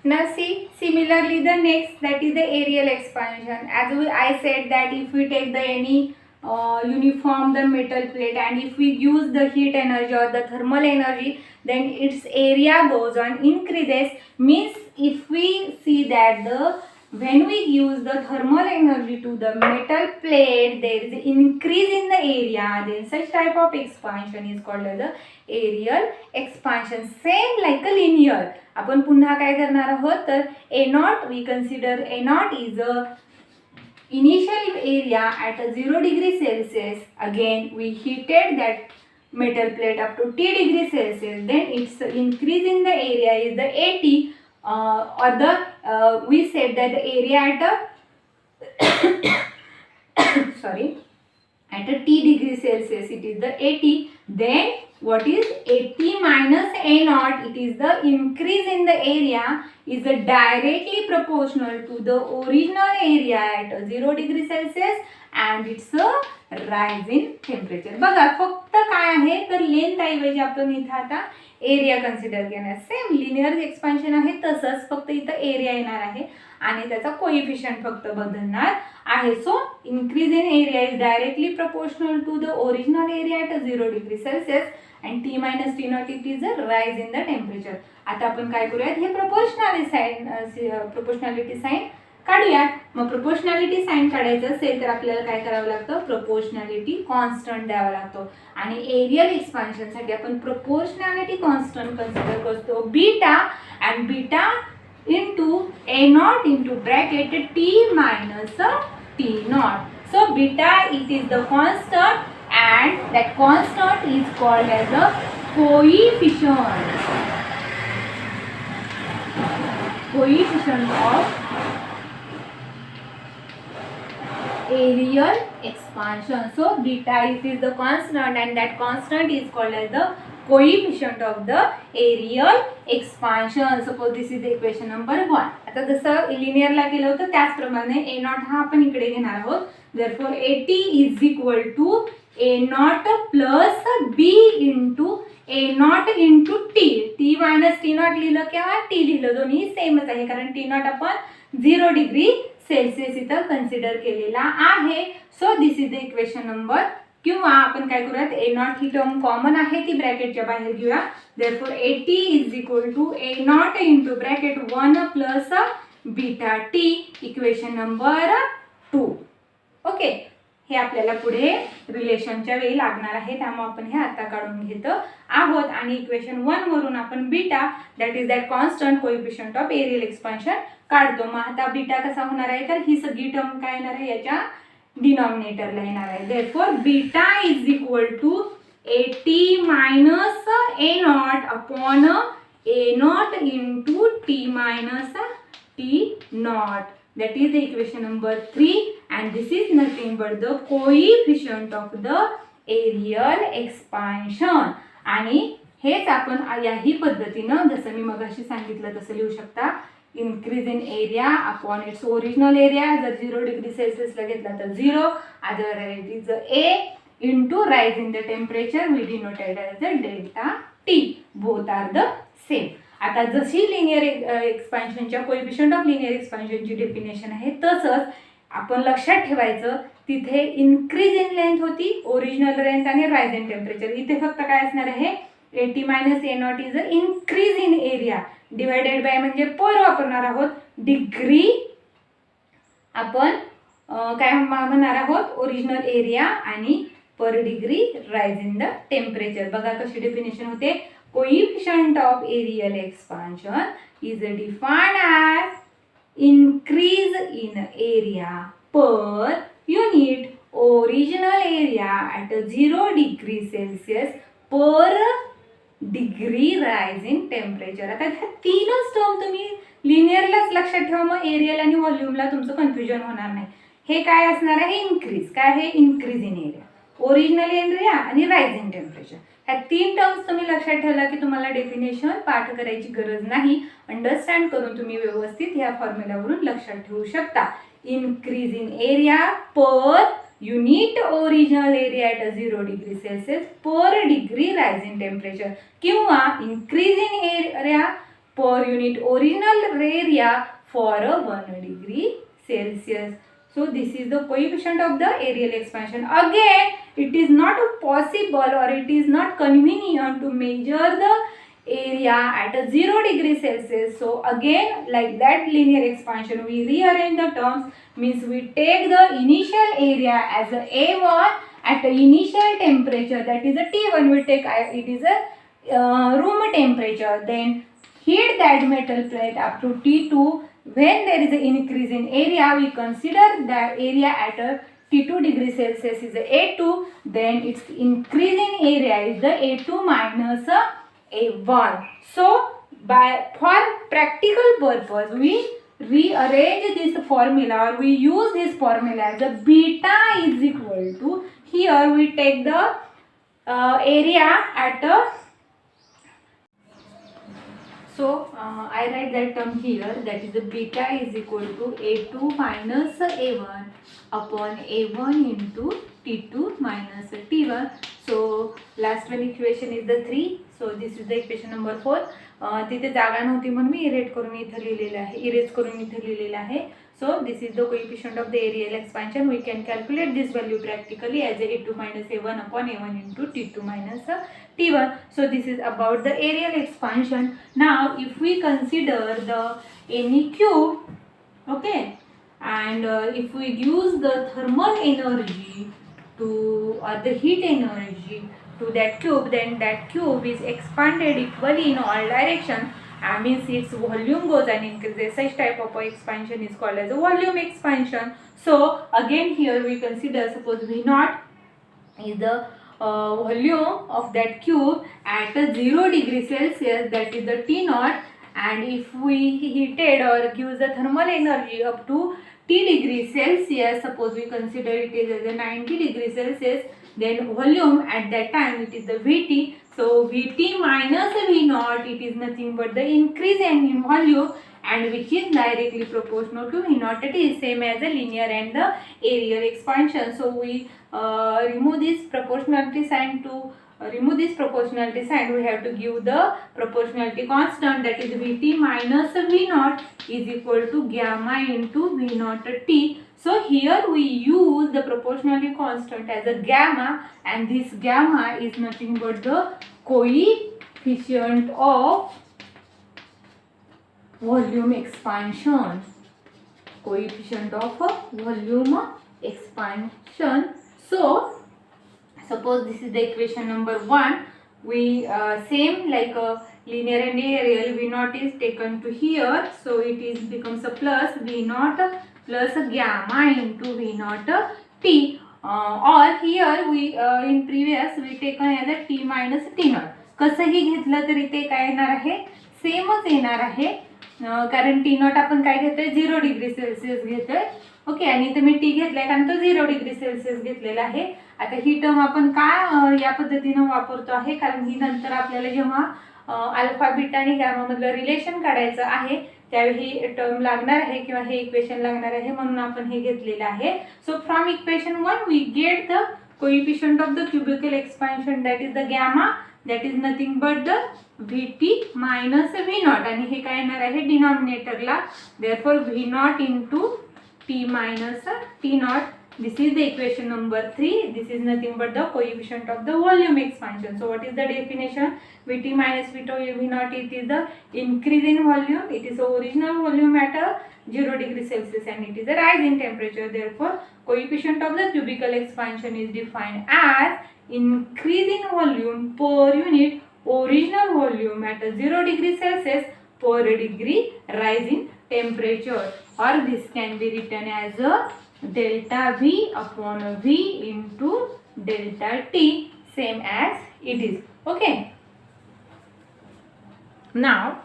Now see, similarly the next, that is the areal expansion. As I said that if we take the any uniform the metal plate and if we use the heat energy or the thermal energy, then its area goes on increases. Means if we see that when we use the thermal energy to the metal plate, there is increase in the area, then such type of expansion is called as the areal expansion. Same like a linear. आपण पुन्हा काय करणार आहोत, तर A naught we consider A naught is a initial area at a 0 degree Celsius. Again we heated that metal plate up to T degree Celsius, then its increase in the area is the AT, or the we said that the area at a sorry, at a T degree Celsius it is the AT. Then what is AT minus A naught? It is the increase in the area is directly proportional to the original area at 0 degree Celsius and it's a rise in temperature. बघा फक्त काय आहे, तर length ऐवजी आपण इथं आता area consider घेणार. सेम लिनियर एक्सपान्शन आहे तसंच, फक्त इथं एरिया येणार आहे आणि त्याचा कोएफिशियंट फक्त बदलणार आहे. So increase in area is directly proportional to the original area at 0 degree Celsius and T minus T naught it is a rise in the temperature. आता आपण काय करूयात, हे प्रोपोर्शनॅलिटी साइन काढूयात. मग प्रोपोर्शनॅलिटी साइन काढायचं असेल तर आपल्याला काय करावं लागतं, प्रोपोर्शनॅलिटी कॉन्स्टंट द्यावा लागतो. आणि एरियल एक्सपान्शन साठी आपण प्रोपोर्शनॅलिटी कॉन्स्टंट कन्सिडर करतो beta, and beta into A naught into bracket T minus T naught. So beta it is the constant and that constant is called as the coefficient of areal expansion. So beta it is the constant and that constant is called as the coefficient of the areal expansion. Suppose this is the equation number 1. आता जसं लिनियरला केलं होतं त्याचप्रमाणे A naught हा आपण इकडे घेणार आहोत. Therefore AT is equal to A naught plus B into A naught into T. T minus T naught लिहिलं किंवा T लिहिलं दोन्ही सेमच आहे, कारण T naught आपण 0 degree Celsius इथं कन्सिडर केलेला आहे. So this is the equation number. किंवा आपण काय करूयात, A naught he term common आहे ती ब्रॅकेटच्या बाहेर घेऊया. Therefore AT is equal to A naught into bracket 1 plus beta T, equation number 2. Okay, हे आपल्याला पुढे रिलेशनच्या वेळी लागणार आहे, त्यामुळे आपण हे आता काढून घेत आहोत. आणि इक्वेशन 1 वरून आपण beta that is that constant coefficient of areal expansion काढतो. मग आता बीटा कसा होणार आहे, तर ही सगळी टर्म काय येणार आहे, याच्या डिनॉमिनेटरला येणार आहे. Therefore beta is equal to AT minus A naught upon A naught into T minus T naught. That is the equation number 3 and this is nothing but the coefficient of the areal expansion. आणि हेच आपण याही पद्धतीनं जसं मी मगाशी सांगितलं तसं लिहू शकता. increase in area upon its original area. जर 0 degree Celsius ला घेतला तर 0, otherwise it is A into rise in the temperature we denoted as the delta T. Both are the same. आता जशी लिनियर एक्सपान्शनच्या कोएफिशियंट ऑफ लिनियर एक्सपान्शनची definition आहे तसंच आपण लक्षात ठेवायचं, तिथे इन्क्रीज इन लेंथ होती, ओरिजिनल लेंथ आणि राइज इन टेम्परेचर. इथे फक्त काय असणार आहे, AT minus A naught is a increase in area divided by म्हणजे पर वापरणार आहोत, डिग्री आपण काय म्हणणार आहोत, ओरिजिनल एरिया आणि पर degree rise in the temperature. बघा कशी डेफिनेशन होते, coefficient of areal expansion is defined as increase in area per unit original area at 0 degree Celsius per degree rise in temperature. आता ह्या तीनच टर्म तुम्ही लिनियरलाच लक्षात ठेवा, मग एरियल आणि व्हॉल्यूमला तुमचं कन्फ्युजन होणार नाही. हे काय असणार आहे, इन्क्रीज काय आहे, increase in area, original area आणि राइज इन टेम्परेचर. ह्या तीन टर्म्स तुम्ही लक्षात ठेवला की तुम्हाला डेफिनेशन पाठ करायची गरज नाही, अंडरस्टँड करून तुम्ही व्यवस्थित ह्या फॉर्म्युलावरून लक्षात ठेवू शकता. Increase in area per unit original area at 0 degree Celsius पर डिग्री राइज इन टेम्परेचर, किंवा increase in area per unit original area for a 1 degree Celsius. So this is the coefficient of the areal expansion. Again, it is not possible or it is not convenient to measure the area at a 0 degree Celsius. So again, like that linear expansion, we rearrange the terms, means we take the initial area as a A1 at the initial temperature, that is a T1, we take it is a room temperature. Then heat that metal plate up to T2. When there is an increase in area, we consider that area at a T2 degree Celsius is A2. Then its increase in area is the A2 minus A1. So for practical purpose, we rearrange this formula, or we use this formula as a beta is equal to, here we take the area at a, so I write that term here, that is the beta is equal to A2 minus A1 upon A1 into T2 minus T1. So last one equation is the 3. So this is the equation number 4. तिथे जागा नव्हती म्हणून me erase करून इथे लिहिलेलं आहे. So this is the coefficient of the areal expansion. We can calculate this value practically as A2 minus A1 upon A1 into T2 minus T1. So this is about the areal expansion. Now if we consider the any cube, okay, and if we use the thermal energy to, or the heat energy to that cube, then that cube is expanded equally in all directions. Means its volume goes and increases. Such type of expansion is called as a volume expansion. So again here we consider, suppose V0 is the volume of that cube at a 0 degree Celsius, that is the T0, and if we heated or gives the thermal energy up to T degree Celsius, suppose we consider it is as a 90 degree Celsius, then volume at that time it is the Vt. So Vt minus V0, it is nothing but the increase in volume, and which is directly proportional to V0. It is same as the linear and the areal expansion. So we remove this proportionality sign. To remove this proportionality sign, we have to give the proportionality constant, that is Vt minus V0 is equal to gamma into V0 T. So here we use the proportionality constant as a gamma, and this gamma is nothing but the coefficient of volume expansion. Coefficient of volume expansion. So suppose this is the equation number 1. We same like a linear and areal, V0 is taken to here, so it is becomes a plus V0 plus gamma into V0 T, or here we in previous we taken as a T minus T0. कसंही घेतलं तरी ते काय येणार आहे, सेमच येणार आहे, कारण T0 आपण काय घेतोय 0 डिग्री सेल्सिअस घेतोय. ओके, आणि इथे मी T घेतलाय कारण तो 0 डिग्री सेल्सिअस घेतलेला आहे. आता ही टर्म आपण काय या पद्धतीने वापरतो आहे, कारण ही नंतर आपल्याला जेव्हा अल्फा बीटा आणि गॅमा मधलं रिलेशन काढायचं आहे त्यावेळी ही टर्म लागणार आहे किंवा हे इक्वेशन लागणार आहे, म्हणून आपण हे घेतलेलं आहे. So from equation 1 we get the coefficient of the cubical expansion, that is the gamma, that is nothing but the Vt minus V0, आणि हे काय येणार आहे डिनॉमिनेटरला, therefore V0 into T minus T0. This is the equation number 3. This is nothing but the coefficient of the volume expansion. So what is the definition? Vt minus V0, it is the increase in volume. It is the original volume at a 0 degree Celsius, and it is a rise in temperature. Therefore, coefficient of the cubical expansion is defined as increase in volume per unit original volume at a 0 degree Celsius per degree rise in temperature, or this can be written as a delta V upon V into delta T, same as it is. Okay, now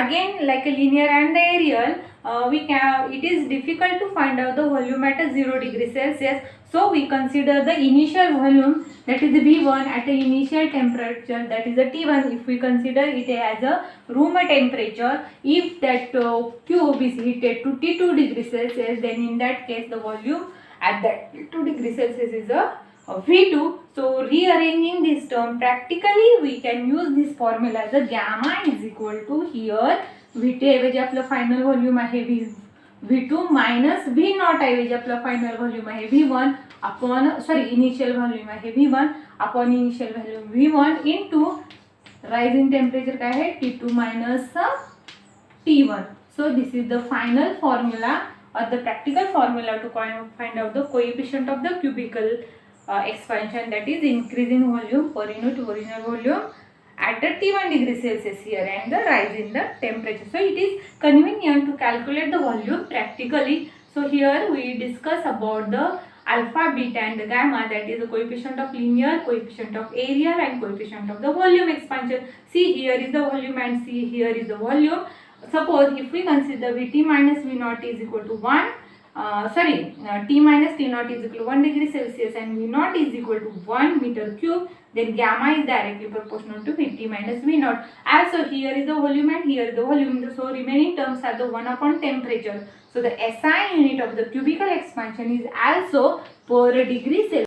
again like a linear and the areal, it is difficult to find out the volume at a 0 degree Celsius. So we consider the initial volume, that is V1 at a initial temperature, that is a T1. If we consider it as a room temperature, if that cube is heated to T2 degree Celsius, then in that case the volume at that T2 degree Celsius is a V2. So rearranging this term practically we can use this formula as a gamma is equal to here V2 ऐवजी आपलं final volume आहे V2 minus V0 ऐवजी आपलं final volume आहे V1 upon initial volume आहे V1 upon initial volume V1 into rising temperature काय आहे T2 minus T1. So this is the final formula or the practical formula to find out the coefficient of the cubical expansion, that is increasing volume per unit original volume at the T1 degree Celsius here and the rise in the temperature. So it is convenient to calculate the volume practically. So here we discuss about the alpha, beta and the gamma, that is the coefficient of linear, coefficient of areal and coefficient of the volume expansion. See, here is the volume and see, here is the volume. Suppose if we consider Vt minus V0 is equal to 1, T minus T0 is equal to 1 degree Celsius and V0 is equal to 1 meter cube, then gamma is directly proportional to Vt minus V0. Also here is the volume and here is the volume, so remaining terms are the 1 upon temperature. So the SI unit of the cubical expansion is also per degree Celsius.